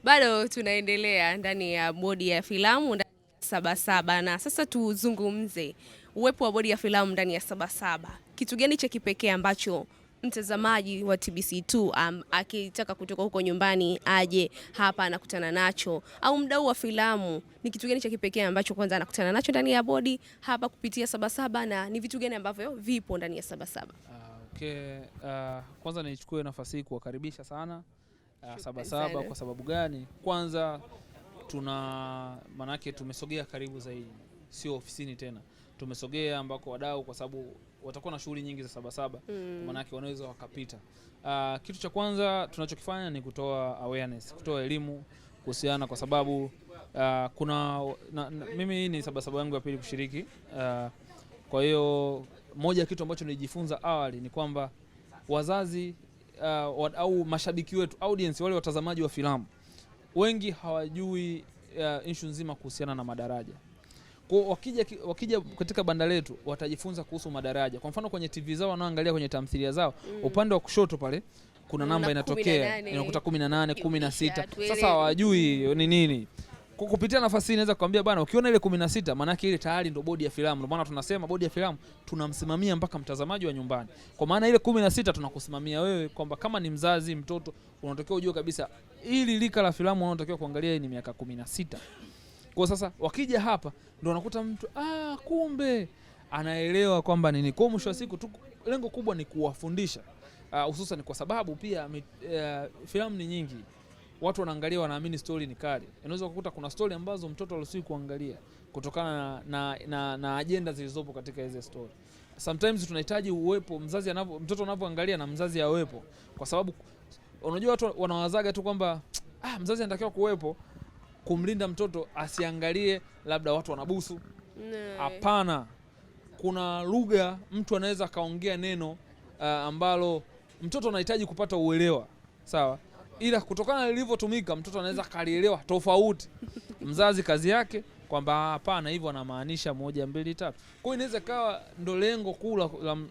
Bado tunaendelea ndani ya bodi ya filamu ndani ya Sabasaba, na sasa tuzungumze uwepo wa bodi ya filamu ndani ya Sabasaba. Kitu gani cha kipekee ambacho mtazamaji wa TBC2 akitaka kutoka huko nyumbani aje hapa anakutana nacho, au mdau wa filamu, ni kitu gani cha kipekee ambacho kwanza anakutana nacho ndani ya bodi hapa kupitia Sabasaba, na ni vitu gani ambavyo vipo ndani ya Sabasaba? Kwanza nichukue nafasi hii kuwakaribisha sana Sabasaba. Kwa sababu gani? Kwanza manake tumesogea karibu zaidi, sio ofisini tena, tumesogea ambako wadau, kwa sababu watakuwa na shughuli nyingi za Sabasaba, manake wanaweza wakapita. Kitu cha kwanza tunachokifanya ni kutoa awareness, kutoa elimu kuhusiana, kwa sababu mimi ni Sabasaba yangu ya pili kushiriki. Kwa hiyo moja kitu ambacho nilijifunza awali ni kwamba wazazi au mashabiki wetu, audience, wale watazamaji wa filamu wengi hawajui issue nzima kuhusiana na madaraja. Kwa wakija katika banda letu watajifunza kuhusu madaraja. Kwa mfano kwenye TV zao wanaangalia kwenye tamthilia zao, upande wa kushoto pale kuna namba inatokea, inakuta 18, 16. Sasa hawajui ni nini. Kupitia nafasi hii naweza kukwambia bana, ukiona ile 16 maana yake ile tayari ndio bodi ya filamu. Ndio maana tunasema bodi ya filamu tunamsimamia mpaka mtazamaji wa nyumbani. Kwa maana ile 16 tunakusimamia wewe, kwamba kama ni mzazi, mtoto, unatakiwa ujue kabisa ili lika la filamu unatakiwa kuangalia ni miaka 16. Kwa sasa wakija hapa ndio unakuta mtu kumbe anaelewa kwamba nini. Kwa mwisho wa siku lengo kubwa ni kuwafundisha, hususan kwa sababu pia filamu ni nyingi. Watu wanaangalia wanaamini story ni kali. Unaweza kukuta kuna story ambazo mtoto haruhusiwi kuangalia kutokana na agenda zilizopo katika hizo story. Sometimes tunahitaji uwepo mzazi mtoto anapoangalia na mzazi awepo, kwa sababu unajua watu wanawazaga tu kwamba mzazi anatakiwa kuwepo kumlinda mtoto asiangalie labda watu wanabusu. Hapana. Kuna lugha mtu anaweza kaongea neno ambalo mtoto anahitaji kupata uelewa. Sawa? Ila kutokana na lilivyotumika mtoto anaweza kalielewa tofauti. Mzazi kazi yake kwamba hapana, hivyo anamaanisha 1 2 3. Kwa hiyo inaweza kawa ndo lengo kuu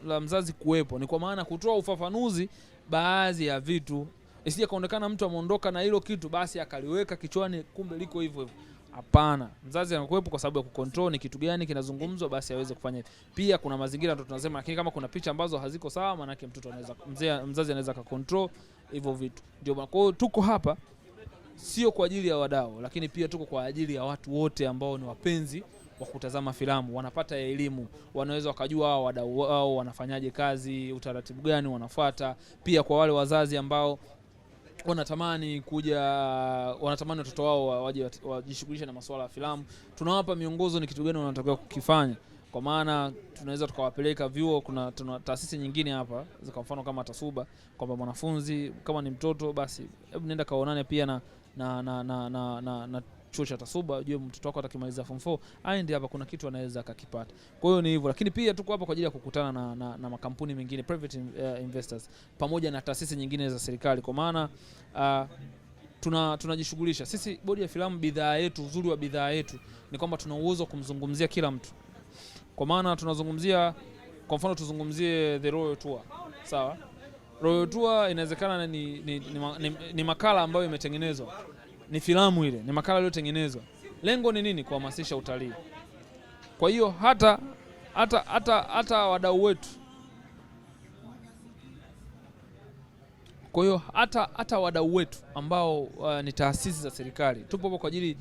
la mzazi kuwepo, ni kwa maana kutoa ufafanuzi baadhi ya vitu, isije kaonekana mtu ameondoka na hilo kitu basi akaliweka kichwani kumbe liko hivyo hivyo. Hapana, mzazi anakuwepo kwa sababu ya kucontrol ni kitu gani kinazungumzwa, basi aweze kufanya hivyo. Pia kuna mazingira ndio tunasema, lakini kama kuna picha ambazo haziko sawa, maana yake mtoto anaweza mzazi anaweza kucontrol hivyo vitu. Ndio kwa hiyo tuko hapa sio kwa ajili ya wadau, lakini pia tuko kwa ajili ya watu wote ambao ni wapenzi wa kutazama filamu, wanapata elimu, wanaweza wakajua hao wadau wao wanafanyaje kazi, utaratibu gani wanafuata. Pia kwa wale wazazi ambao wanatamani watoto wao waje wajishughulishe na masuala ya filamu, tunawapa miongozo ni kitu gani wanatakiwa kukifanya. Kwa maana tunaweza tukawapeleka vyuo, tuna taasisi nyingine hapa kwa mfano kama Tasuba, kwamba mwanafunzi kama ni mtoto basi hebu nenda kaonane pia na chuo cha Tasuba, ujue mtoto wako atakimaliza form 4 aende hapa, kuna kitu anaweza akakipata. Kwa hiyo ni hivyo, lakini pia tuko hapa kwa ajili ya kukutana na makampuni mengine, private investors, pamoja na taasisi nyingine za serikali. Kwa maana tunajishughulisha sisi bodi ya filamu, bidhaa yetu, uzuri wa bidhaa yetu ni kwamba tuna uwezo kumzungumzia kila mtu. Kwa maana tunazungumzia, kwa mfano tuzungumzie The Royal Tour. Sawa? Royal Tour inawezekana ni makala ambayo imetengenezwa. Ni filamu ile, ni makala iliyotengenezwa. Lengo ni nini? Kuhamasisha utalii. Kwa hiyo hata wadau wetu. Kwa hiyo hata wadau wetu ambao ni taasisi za serikali, tupo hapo kwa ajili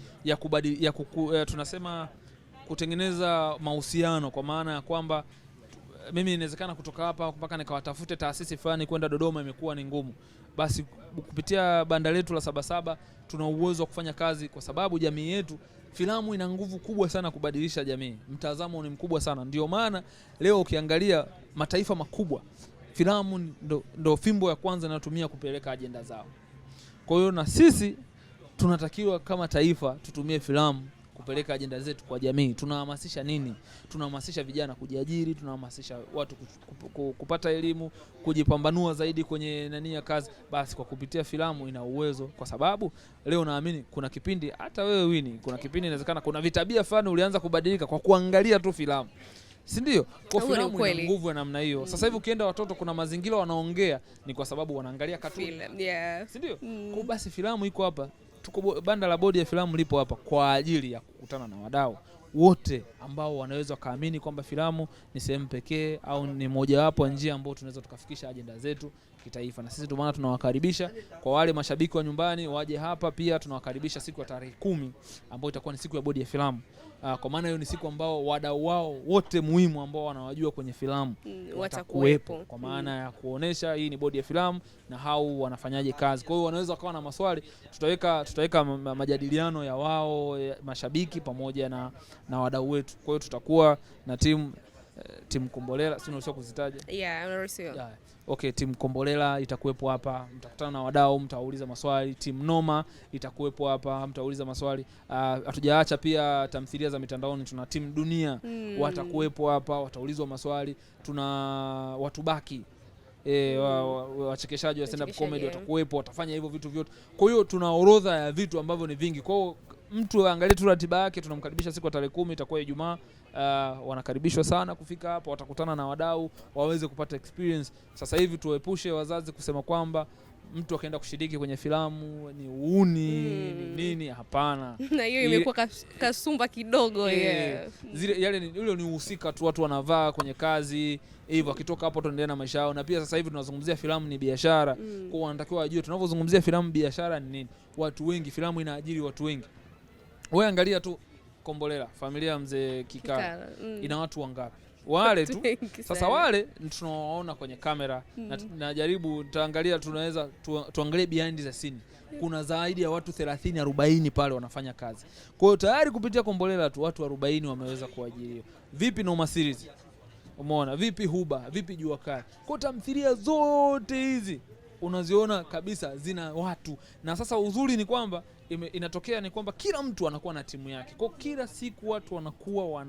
ya tunasema kutengeneza mahusiano, kwa maana ya kwamba mimi inawezekana kutoka hapa mpaka nikawatafute taasisi fulani kwenda Dodoma imekuwa ni ngumu. Basi kupitia banda letu la Sabasaba tuna uwezo wa kufanya kazi, kwa sababu jamii yetu, filamu ina nguvu kubwa sana kubadilisha jamii. Mtazamo ni mkubwa sana. Ndio maana leo ukiangalia mataifa makubwa, filamu ndo fimbo ya kwanza inayotumia kupeleka ajenda zao. Kwa hiyo na sisi tunatakiwa kama taifa tutumie filamu kupeleka ajenda zetu kwa jamii. Tunahamasisha nini? Tunahamasisha vijana kujiajiri, tunahamasisha watu kupata elimu, kujipambanua zaidi kwenye ya kazi. Basi kwa kupitia filamu ina uwezo, kwa sababu leo naamini kuna kipindi hata wewe Winnie, kuna kipindi inawezekana kuna vitabia fulani ulianza kubadilika kwa kuangalia tu filamu. Si ndio? Kwa filamu ina nguvu ya namna hiyo. Sasa hivi ukienda watoto kuna mazingira wanaongea ni kwa sababu wanaangalia cartoon. Yeah. Si ndio? Kwa basi filamu iko hapa tuko banda la bodi ya filamu lipo hapa kwa ajili ya kukutana na wadau wote ambao wanaweza kaamini kwamba filamu ni sehemu pekee au ni mojawapo wa njia ambayo tunaweza tukafikisha ajenda zetu kitaifa. Na sisi ndio maana tunawakaribisha. Kwa wale mashabiki wa nyumbani waje hapa, pia tunawakaribisha siku ya tarehe 10 ambayo itakuwa ni siku ya bodi ya filamu. Kwa maana hiyo ni siku ambao wadau wao wote muhimu ambao wanawajua kwenye filamu watakuwepo, kwa maana ya kuonesha hii ni bodi ya filamu na hao wanafanyaje kazi. Kwa hiyo wanaweza kuwa na maswali, tutaweka majadiliano ya wao mashabiki pamoja na wadau wetu. Kwa hiyo tutakuwa na timu Kombolela, sio unaweza kuzitaja? Yeah. Okay, timu Kombolela itakuwepo hapa, mtakutana na wadau, mtauliza maswali. Timu Noma itakuwepo hapa, mtauliza maswali. Hatujaacha pia tamthilia za mitandaoni, tuna timu Dunia watakuwepo hapa, wataulizwa maswali. Tuna watu baki wachekeshaji wa stand up comedy watakuwepo, watafanya hivyo vitu vyote. Kwa hiyo tuna orodha ya vitu ambavyo ni vingi. Kwa hiyo mtu angalie tu ratiba yake. Tunamkaribisha siku ya tarehe 10, itakuwa Ijumaa. Wanakaribishwa sana kufika hapa, watakutana na wadau waweze kupata experience. Sasa hivi tuepushe wazazi kusema kwamba mtu akaenda kushiriki kwenye filamu ni uuni nini. Hapana. Na hiyo imekuwa kasumba kidogo. Ile ni uhusika tu, watu wanavaa kwenye kazi hivyo, akitoka hapo tuendelea na maisha yao. Na pia sasa hivi tunazungumzia filamu ni biashara. Kwa wanatakiwa wajue tunapozungumzia filamu biashara ni nini. Watu wengi, filamu inaajiri watu wengi. Wewe angalia tu Kombolela, familia ya mzee Kikala ina watu wangapi? Wale tu. Sasa wale tunawaona kwenye kamera na najaribu taangalia, tunaweza tuangalie behind the scene. Kuna zaidi ya watu 30-40 pale wanafanya kazi. Kwa hiyo tayari kupitia Kombolela tu watu 40 wameweza kuajiriwa. Vipi Noma series? Umeona vipi Huba, vipi Jua Kali? Kwa tamthilia zote hizi unaziona kabisa zina watu. Na sasa uzuri ni kwamba inatokea ni kwamba kila mtu anakuwa na timu yake. Kwa kila siku watu wanakuwa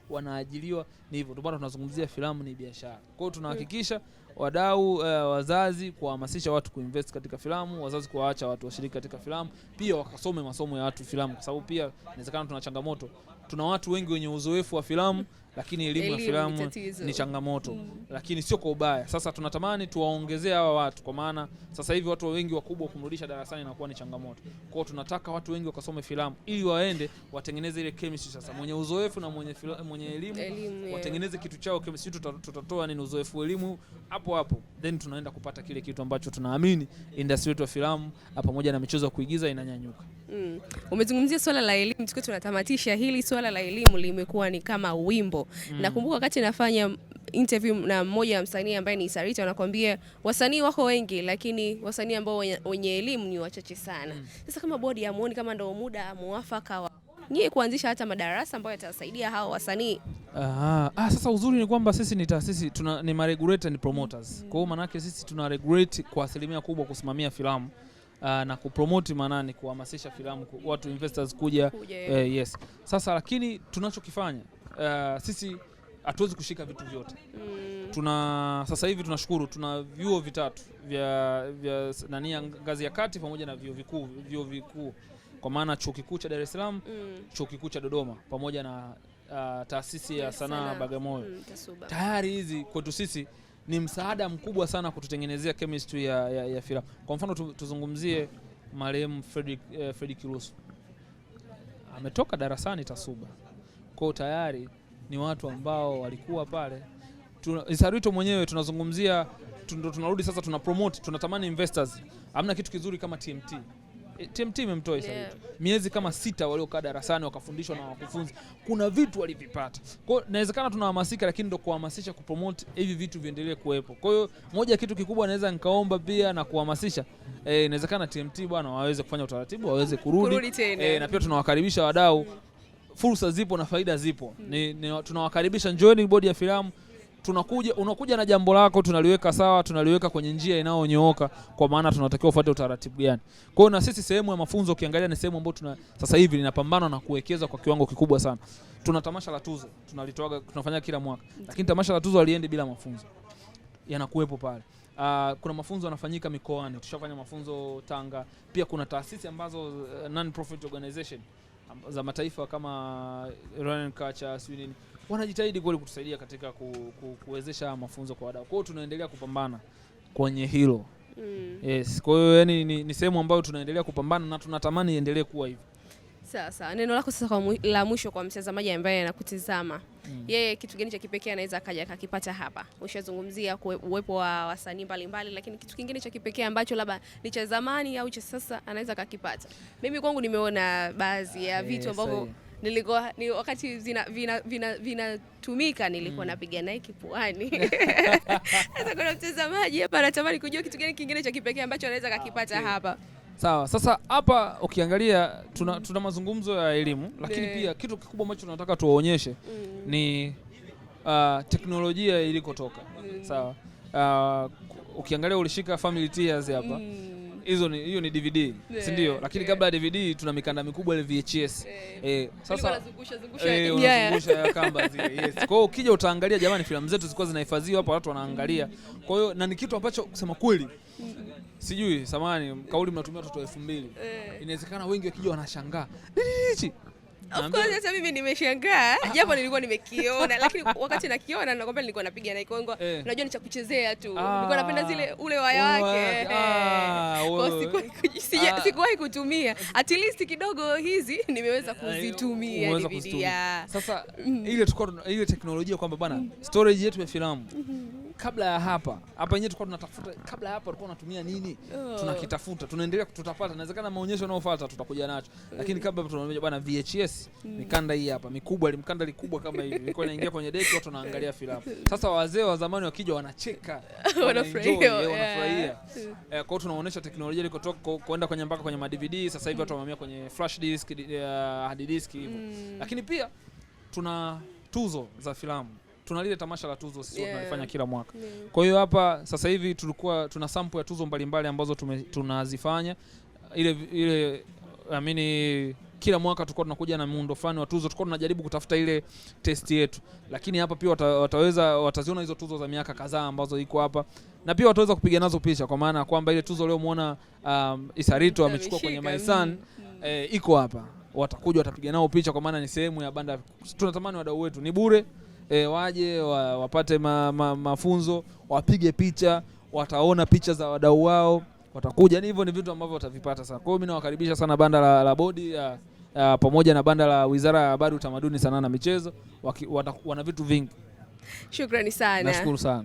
wanaajiliwa ni hivyo. Ndio maana tunazungumzia filamu ni biashara. Kwa hiyo tunahakikisha wadau, wazazi kuhamasisha watu kuinvest katika filamu, wazazi kuwaacha watu washiriki katika filamu, pia wakasome masomo ya watu filamu, kwa sababu pia inawezekana tuna changamoto. Tuna watu wengi wenye uzoefu wa filamu lakini elimu ya filamu ni changamoto. Lakini sio kwa ubaya. Sasa tunatamani tuwaongezee hawa watu, kwa maana sasa hivi watu wengi wakubwa kumrudisha darasani inakuwa ni changamoto. Kwa hiyo tunataka watu wengi wakasome filamu ili waende watengeneze ile chemistry. Sasa mwenye uzoefu na mwenye elimu watengeneze kitu chao chemistry. Tutatoa nini uzoefu elimu hapo then tunaenda kupata kile kitu ambacho tunaamini industry yetu ya filamu pamoja na michezo ya kuigiza inanyanyuka. Umezungumzia swala la elimu, tukiwa tunatamatisha hili swala la elimu limekuwa ni kama wimbo. Nakumbuka wakati nafanya interview na mmoja wa msanii ambaye ni Sarita, anakuambia wasanii wako wengi lakini wasanii ambao wenye elimu ni wachache sana. Sasa kama bodi hamuoni kama ndio muda muafaka wa nyie kuanzisha hata madarasa ambayo yatasaidia hao wasanii? Sasa uzuri ni kwamba sisi ni taasisi, ni regulator ni promoters. Kwa hiyo maana yake sisi tuna regulate kwa asilimia kubwa kusimamia filamu na kupromote, maana ni kuhamasisha filamu watu investors kuja. Yes. Sasa lakini tunachokifanya sisi hatuwezi kushika vitu vyote. Sasa hivi tunashukuru tuna vyuo vitatu vya ngazi ya kati pamoja na vyuo vikuu, kwa maana chuo kikuu cha Dar es Salaam, chuo kikuu cha Dodoma pamoja na taasisi ya sanaa Bagamoyo. Tayari hizi kwetu sisi ni msaada mkubwa sana kututengenezea chemistry ya filamu. Kwa mfano tuzungumzie marehemu Fredrick Kirusu. Ametoka darasani Tasuba. Kwa tayari ni watu ambao walikuwa pale. Sarito mwenyewe tunazungumzia, tunarudi sasa tunapromote, tunatamani investors. Hamna kitu kizuri kama TMT. TMT imemtoa Sarito. Miezi kama 6 waliokaa darasani wakafundishwa na wakufunzi. Kuna vitu walivipata. Kwa hiyo inawezekana tunahamasika, lakini ndio kuhamasisha kupromote hivi vitu viendelee kuwepo. Kwa hiyo moja kitu kikubwa naweza nikaomba pia na kuhamasisha, inawezekana TMT bwana waweze kufanya utaratibu, waweze kurudi na pia tunawakaribisha wadau. Fursa zipo na faida zipo. Tunawakaribisha, njooni bodi ya filamu. Unakuja na jambo lako, tunaliweka sawa, tunaliweka kwenye njia inayonyooka, kwa maana tunatakiwa ufuate utaratibu gani. Kwa hiyo na sisi sehemu ya mafunzo ukiangalia ni sehemu ambayo sasa hivi linapambana na kuwekeza kwa kiwango kikubwa sana. Tuna tamasha la tuzo, tunafanya kila mwaka. Lakini tamasha la tuzo aliendi bila mafunzo. Yanakuwepo pale. Kuna mafunzo yanafanyika mikoani. Tushafanya mafunzo Tanga. Pia kuna taasisi ambazo non-profit organization za mataifa kama Ryan Culture Sweden wanajitahidi kweli kutusaidia katika kuwezesha mafunzo kwa wadau. Kwa hiyo tunaendelea kupambana kwenye hilo. Yes, kwa hiyo yani ni sehemu ambayo tunaendelea kupambana na tunatamani iendelee kuwa hivyo. Sasa neno lako sasa la mwisho kwa mtazamaji ambaye anakutizama, yeye kitu gani cha kipekee anaweza akaja akakipata hapa? Ushazungumzia uwepo wa wasanii mbalimbali, lakini kitu kingine cha kipekee ambacho labda ni cha zamani au cha sasa anaweza akakipata? Mimi kwangu nimeona baadhi ya vitu ambavyo nilikuwa wakati vinatumika nilikuwa napiga naye kipuani. Sasa kuna mtazamaji hapa anatamani kujua kitu gani kingine cha kipekee ambacho anaweza akakipata hapa. Sawa, sasa hapa ukiangalia tuna mazungumzo ya elimu, lakini pia kitu kikubwa ambacho tunataka tuwaonyeshe ni teknolojia ilikotoka. Sawa, ukiangalia ulishika Family Tears hapa, hiyo ni DVD, si ndio? Lakini kabla ya DVD tuna mikanda mikubwa ile VHS. Sasa unazungusha ya kamba zile. Yes. Kwa hiyo ukija utaangalia, jamani, filamu zetu zilikuwa zinahifadhiwa hapa, watu wanaangalia. Kwa hiyo na ni kitu ambacho kusema kweli sijui, samahani, kauli mnatumia watoto 2000. Inawezekana wengi wakija wanashangaa. Hichi. Of course hata mimi nimeshangaa, japo nilikuwa nimekiona, lakini wakati nakiona nakwambia nilikuwa napiga na Kongo. Unajua ni cha kuchezea tu. Nilikuwa napenda zile ule waya wake. Kwa sikuwahi kutumia. At least kidogo hizi nimeweza kuzitumia DVD. Sasa ile teknolojia kwamba bana storage yetu ya filamu kabla ya hapa yenyewe tulikuwa tunatafuta, kabla ya hapa tulikuwa tunatumia nini? Tunakitafuta, tunaendelea tutapata. Inawezekana maonyesho yanayofuata tutakuja nacho. Lakini kabla tunaona bwana VHS, mikanda hii hapa mikubwa, mikanda likubwa kama hivi. Ilikuwa inaingia kwenye deki, watu wanaangalia filamu. Sasa wazee wa zamani wakija wanacheka, wanafurahia. Kwa hiyo tunaonyesha teknolojia ilikotoka kwenda kwenye mpaka kwenye DVD. Sasa hivi watu wamehamia kwenye flash disk, hard disk hivyo. Lakini pia tuna tuzo za filamu. Tuna lile tamasha la tuzo sisi tunalifanya kila mwaka. Kwa hiyo hapa sasa hivi tulikuwa tuna sample ya tuzo mbalimbali ambazo tunazifanya. Ile kila mwaka tulikuwa tunakuja na muundo fulani wa tuzo, tulikuwa tunajaribu kutafuta ile test yetu. Lakini hapa pia wataziona hizo tuzo za miaka kadhaa ambazo iko hapa. Na pia wataweza kupiga nazo picha, kwa maana kwamba ile tuzo leo muona Isarito amechukua kwenye Maisan iko hapa. Watakuja watapiga nao picha, kwa maana ni sehemu ya banda. Tunatamani wadau wetu ni bure. Waje wapate mafunzo, wapige picha, wataona picha za wadau wao, watakuja. Ni hivyo, ni vitu ambavyo watavipata sana. Kwa hiyo mimi nawakaribisha sana banda la bodi pamoja na banda la Wizara ya Habari, Utamaduni, Sanaa na Michezo. Wana vitu vingi. Shukrani sana. Nashukuru sana.